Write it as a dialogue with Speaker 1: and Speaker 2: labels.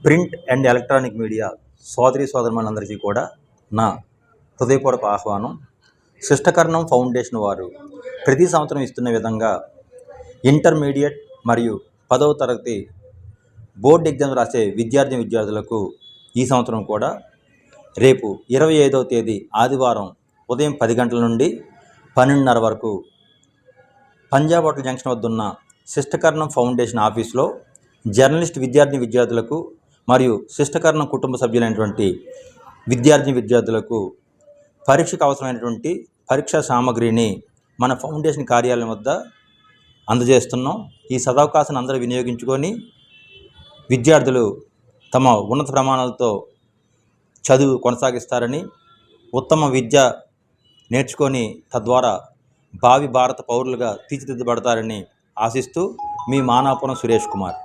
Speaker 1: Print and electronic media సోదరి సోదరులందరికీ కూడా నా హృదయపూర్వక ఆహ్వానం. శిష్టకర్ణం ఫౌండేషన్ వారు ప్రతి సంవత్సరం ఇస్తున్న విధంగా ఇంటర్మీడియట్ మరియు 10వ తరగతి బోర్డు ఎగ్జామ్స్ రాసే విద్యార్థులకు ఈ సంవత్సరం కూడా రేపు 25వ తేదీ ఆదివారం ఉదయం 10 గంటల నుండి 12:30 వరకు పంజాబ్ హోటల్ జంక్షన్ వద్ద ఉన్న శిష్టకర్ణం ఫౌండేషన్ ఆఫీస్లో జర్నలిస్ట్ విద్యార్థులకు మరియు శిష్టకర్ణం కుటుంబ సభ్యులైనటువంటి విద్యార్థులకు పరీక్షకు అవసరమైనటువంటి పరీక్షా సామగ్రిని మన ఫౌండేషన్ కార్యాలయం వద్ద అందజేస్తున్నాం. ఈ సదవకాశాన్ని అందరూ వినియోగించుకొని విద్యార్థులు తమ ఉన్నత ప్రమాణాలతో చదువు కొనసాగిస్తారని, ఉత్తమ విద్య నేర్చుకొని తద్వారా భావి భారత పౌరులుగా తీర్చిదిద్దబడతారని ఆశిస్తూ మీ మానాపురం సురేష్ కుమార్.